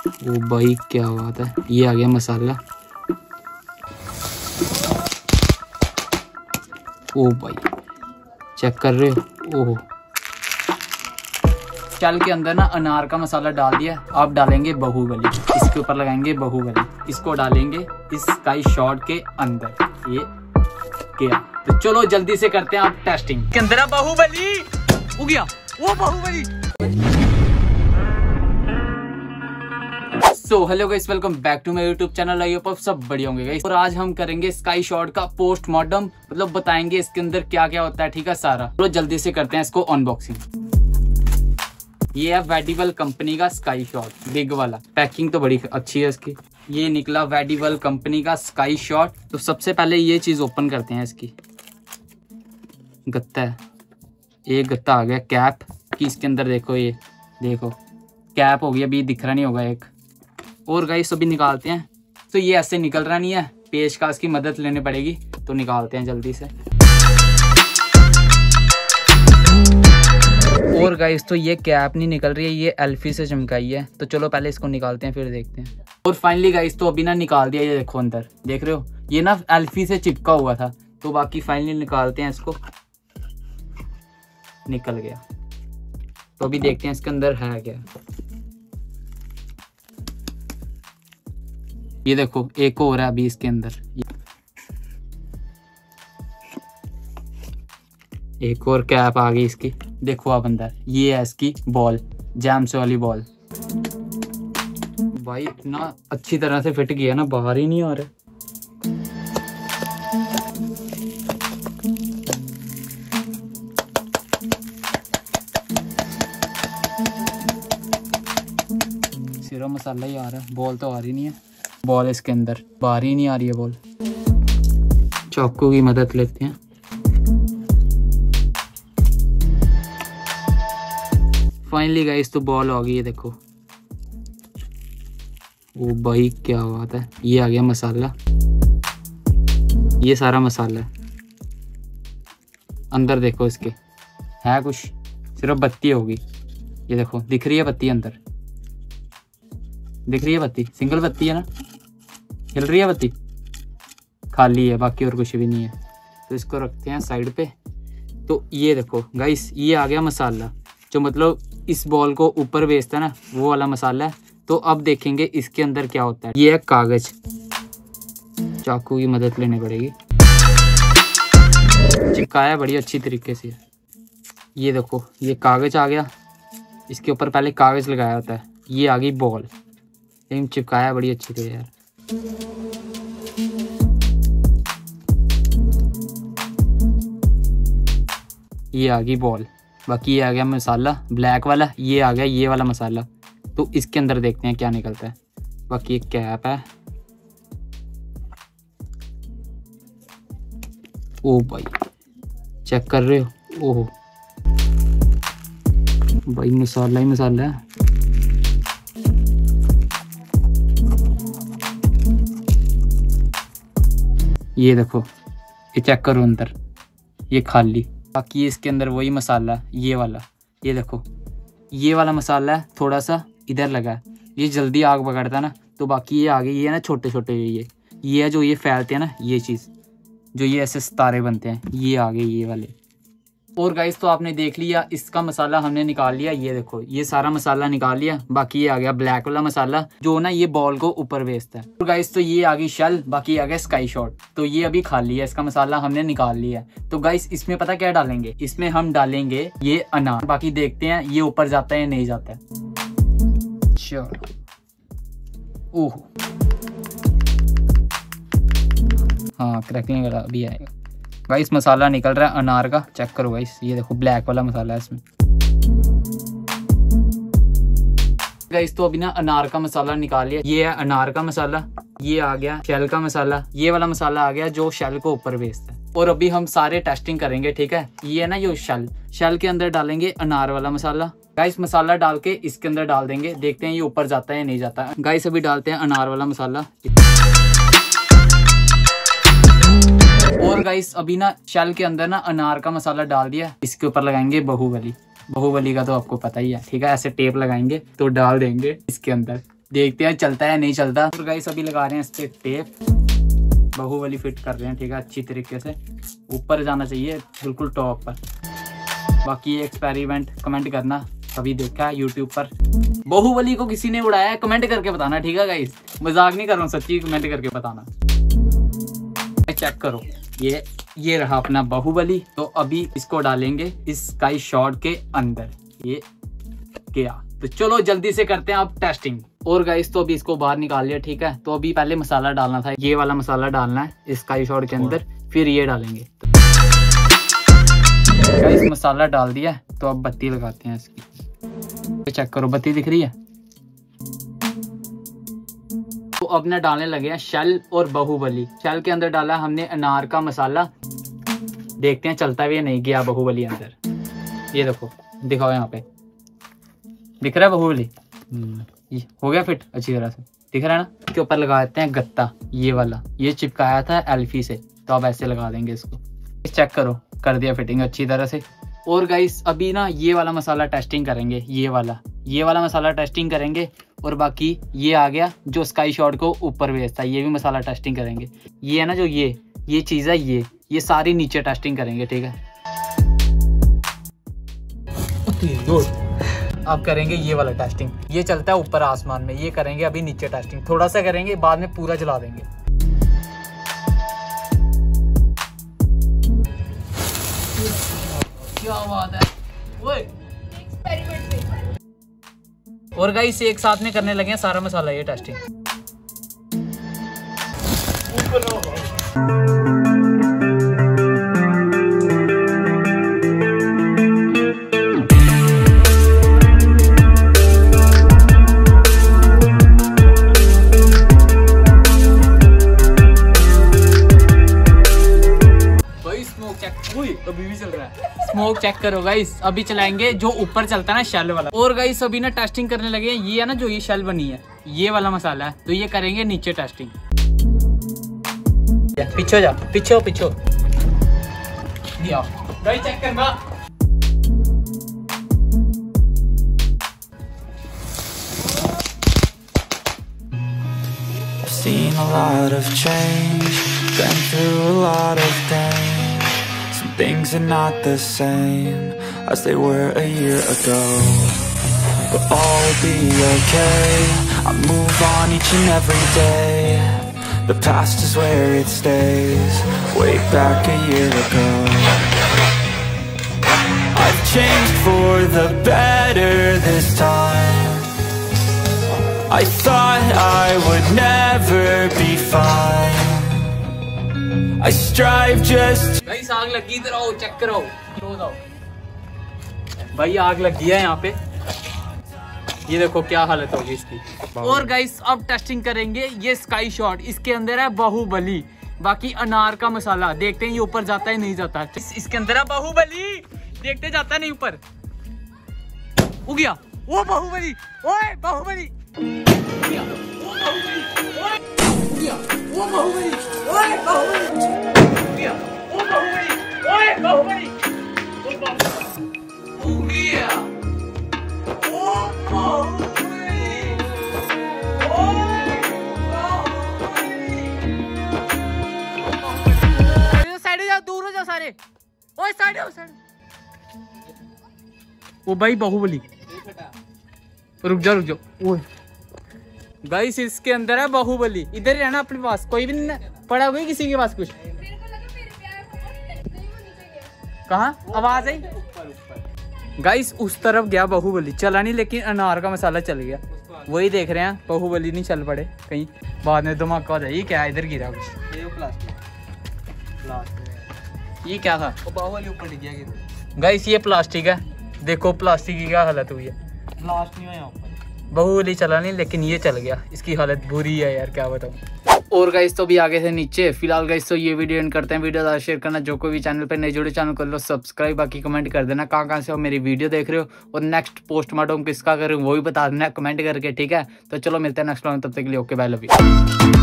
ओ भाई क्या बात है, ये आ गया मसाला। ओ भाई चेक कर रहे हो। ओह, चल के अंदर ना अनार का मसाला डाल दिया। आप डालेंगे बाहुबली, इसके ऊपर लगाएंगे बाहुबली, इसको डालेंगे इस स्काई शॉट के अंदर। ये क्या, तो चलो जल्दी से करते हैं आप टेस्टिंग। के अंदर बाहुबली हो गया, वो Baahubali. So hello guys, welcome back to my YouTube channel. I hope आप सब बढ़िया होंगे गाइस। और आज हम करेंगे स्काई शॉट का पोस्टमार्टम, मतलब बताएंगे इसके अंदर क्या क्या होता है, ठीक है सारा। तो जल्दी से करते हैं इसको अनबॉक्सिंग। ये है वेडिवल कंपनी का स्काई शॉट, बिग वाला। पैकिंग तो बड़ी अच्छी है इसकी। ये निकला वेडिवल कंपनी का स्काई शॉट। तो सबसे पहले ये चीज ओपन करते हैं। इसकी गत्ता है, एक गत्ता आ गया कैप की। इसके अंदर देखो, ये देखो कैप हो गई, अभी दिख रहा नहीं होगा एक और गाइस। अभी निकालते हैं। तो ये ऐसे निकल रहा नहीं है, पेचकस की मदद लेनी पड़ेगी। तो निकालते हैं जल्दी से। और गाइस तो ये कैप नहीं निकल रही है, ये एल्फी से चमकाई है। तो चलो पहले इसको निकालते हैं फिर देखते हैं। और फाइनली गाइस तो अभी ना निकाल दिया। ये देखो अंदर देख रहे हो, ये ना एल्फी से चिपका हुआ था। तो बाकी फाइनली निकालते हैं इसको। निकल गया। तो अभी देखते हैं इसके अंदर है क्या। ये देखो एक और है अभी इसके अंदर, एक और कैप आ गई इसकी। देखो आप अंदर, ये है इसकी बॉल, जैम्स वाली बॉल। भाई इतना अच्छी तरह से फिट किया ना, बाहर ही नहीं आ रहा। सिर्फ मसाला ही आ रहा है, बॉल तो आ रही नहीं है। बॉल इसके अंदर बाहर ही नहीं आ रही है बॉल। चाकू की मदद लेते हैं। फाइनली गाइस तो बॉल आ गई है, देखो। ओ भाई क्या बात है, ये आ गया मसाला। ये सारा मसाला है अंदर। देखो इसके है कुछ, सिर्फ बत्ती होगी। ये देखो दिख रही है बत्ती अंदर, दिख रही है बत्ती, सिंगल बत्ती है ना, हिल रही है बत्ती, खाली है, बाकी और कुछ भी नहीं है। तो इसको रखते हैं साइड पे। तो ये देखो गाइस, ये आ गया मसाला, जो मतलब इस बॉल को ऊपर भेजता है ना, वो वाला मसाला है। तो अब देखेंगे इसके अंदर क्या होता है। ये है कागज, चाकू की मदद लेनी पड़ेगी। चिपकाया बड़ी अच्छी तरीके से। ये देखो ये कागज आ गया, इसके ऊपर पहले कागज लगाया होता है। ये आ गई बॉल, लेकिन चिपकाया बड़ी अच्छी थी यार। ये आ गई बॉल, बाकी ये आ गया मसाला ब्लैक वाला। ये आ गया ये वाला मसाला। तो इसके अंदर देखते हैं क्या निकलता है। बाकी एक कैप है। ओ भाई चेक कर रहे हो। ओह भाई मसाला ही मसाला है। ये देखो, ये चेक करो अंदर, ये खाली। बाकी इसके अंदर वही मसाला, ये वाला। ये देखो ये वाला मसाला है, थोड़ा सा इधर लगा है, ये जल्दी आग पकड़ता है ना। तो बाकी ये आगे ये है ना छोटे छोटे, ये है जो ये फैलते हैं ना, ये चीज़ जो ये ऐसे सितारे बनते हैं, ये आगे ये वाले। और गाइस तो आपने देख लिया, इसका मसाला हमने निकाल लिया। ये देखो ये सारा मसाला निकाल लिया। बाकी ये आ गया ब्लैक वाला मसाला, जो ना ये बॉल को ऊपर भेजता है। और गाइस तो ये आ गई शेल, बाकी आ गया स्काई शॉट। तो ये अभी खाली है, इसका मसाला हमने निकाल लिया। तो गाइस इसमें पता क्या डालेंगे, इसमें हम डालेंगे ये अनार। बाकी देखते हैं ये ऊपर जाता है या नहीं जाता है। चलो ओह हाँ, क्रैकलिंग वाला अभी आएगा। गाइस मसाला निकल रहा है अनार का, चेक करो गाइस। ये देखो ब्लैक वाला मसाला है इसमें। गाइस तो अभी ना अनार का मसाला निकाल लिया। ये है अनार का मसाला, ये आ गया शेल का मसाला, ये वाला मसाला आ गया जो शेल को ऊपर भेजता है। और अभी हम सारे टेस्टिंग करेंगे, ठीक है। ये है ना ये शेल के अंदर डालेंगे अनार वाला मसाला। गाइस मसाला डाल के इसके अंदर डाल देंगे, देखते हैं ये ऊपर जाता है या नहीं जाता है। गाइस अभी डालते हैं अनार वाला मसाला। और गाइस अभी ना शेल के अंदर ना अनार का मसाला डाल दिया। इसके ऊपर लगाएंगे बाहुबली। बाहुबली का तो आपको पता ही है, ठीक है। ऐसे टेप लगाएंगे तो डाल देंगे इसके अंदर। देखते हैं चलता है नहीं चलता। और गाइस अभी लगा रहे हैं इस पे टेप, बाहुबली फिट कर रहे हैं, ठीक है, अच्छी तरीके से ऊपर जाना चाहिए बिल्कुल टॉप पर। बाकी ये एक्सपेरिमेंट कमेंट करना कभी देखा है यूट्यूब पर, बाहुबली को किसी ने उड़ाया है कमेंट करके बताना, ठीक है गाइस, मजाक नहीं कर रहा हूँ, सच्ची कमेंट करके बताना। चेक करो, ये रहा अपना बाहुबली। तो अभी इसको डालेंगे इस स्काई शॉट के अंदर, ये क्या, तो चलो जल्दी से करते हैं अब टेस्टिंग। और गाइस तो अभी इसको बाहर निकाल लिया, ठीक है। तो अभी पहले मसाला डालना था, ये वाला मसाला डालना है इस स्काई शॉट के अंदर, फिर ये डालेंगे। गाइस मसाला डाल दिया, तो अब बत्ती लगाते हैं इसकी। तो चेक करो बत्ती दिख रही है। तो अब ना डालने लगे हैं शेल और बाहुबली। शेल के अंदर डाला हमने अनार का मसाला, देखते हैं चलता भी नहीं गया बाहुबली अंदर। ये देखो, दिखाओ यहाँ पे दिख रहा है बाहुबली, ये हो गया फिट अच्छी तरह से, दिख रहा है ना। इसके ऊपर लगा देते हैं गत्ता, ये वाला, ये चिपकाया था एल्फी से, तो अब ऐसे लगा देंगे इसको। चेक करो, कर दिया फिटिंग अच्छी तरह से। और गाइस अभी ना ये वाला मसाला टेस्टिंग करेंगे, ये वाला मसाला टेस्टिंग करेंगे। और बाकी ये आ गया जो स्काई शॉट को ऊपर भेजता है, ये भी मसाला टेस्टिंग करेंगे। ये है ना जो ये चीज़ है, ये सारी नीचे टेस्टिंग करेंगे, ठीक है। अब करेंगे ये वाला टेस्टिंग, ये चलता है ऊपर आसमान में, ये करेंगे अभी नीचे टेस्टिंग, थोड़ा सा करेंगे, बाद में पूरा जला देंगे। क्या बात है ओए। और गाइस एक साथ में करने लगे हैं सारा मसाला, ये टेस्टिंग। अभी भी चल रहा है, स्मोक चेक करो गाइस। अभी चलाएंगे जो ऊपर चलता है ना शेल वाला। और गाइस अभी ना टेस्टिंग करने लगे हैं, ये है ना जो ये शेल बनी है, ये वाला मसाला है, तो ये करेंगे नीचे टेस्टिंग। पीछे जा, पीछे गाइस चेक करना। Seen a lot of change, been through a lot of pain. Some things are not the same as they were a year ago, but all will be okay. I move on each and every day. The past is where it stays, way back a year ago. I've changed for the better this time. I thought I would never be fine. I strive just. Guys आग लगी, इधर आओ check करो, भाई आग लगी है यहाँ पे, ये देखो क्या हालत होगी इसकी। और गाइस अब टेस्टिंग करेंगे ये स्काई शॉट, इसके अंदर है बाहुबली, बाकी अनार का मसाला, देखते हैं ये ऊपर जाता है नहीं जाता। इसके अंदर है बाहुबली, देखते जाता है नहीं ऊपर। हो गया वो बाहुबली, ओए बाहुबली, दूर हो जाओ सारे, ओए साइड हो साइड। ओ भाई बाहुबली, रुक जाओ ओए गाइस इसके अंदर है बाहुबली, इधर ही रहना अपने पास, कोई भी नहीं पड़ा हुआ किसी के पास कुछ। कहाँ आवाज आई गाइस, उस तरफ गया बाहुबली, चला नहीं लेकिन अनार का मसाला चल गया, वही देख रहे हैं, बाहुबली नहीं चल पड़े कहीं बाद में धमाका हो जाए। ये क्या है, इधर गिरा कुछ, ये क्या था, बाहुबली ऊपर गिर गया गाइस, ये प्लास्टिक है, देखो प्लास्टिक की क्या हालत हुई है, ब्लास्ट नहीं हुआ, बाहुबली चला नहीं लेकिन ये चल गया, इसकी हालत बुरी है यार क्या बताऊं। और गाइस तो भी आगे से नीचे। फिलहाल गाइस तो ये वीडियो एंड करते हैं, वीडियो ज़्यादा शेयर करना, जो कोई भी चैनल पे नए जुड़े चैनल कर लो सब्सक्राइब, बाकी कमेंट कर देना कहाँ से हो मेरी वीडियो देख रहे हो, और नेक्स्ट पोस्टमार्टम किसका करूँ वो भी बता देना कमेंट करके, ठीक है। तो चलो मिलते हैं नेक्स्ट व्लॉग में, तब तक के लिए ओके बाय, लव यू।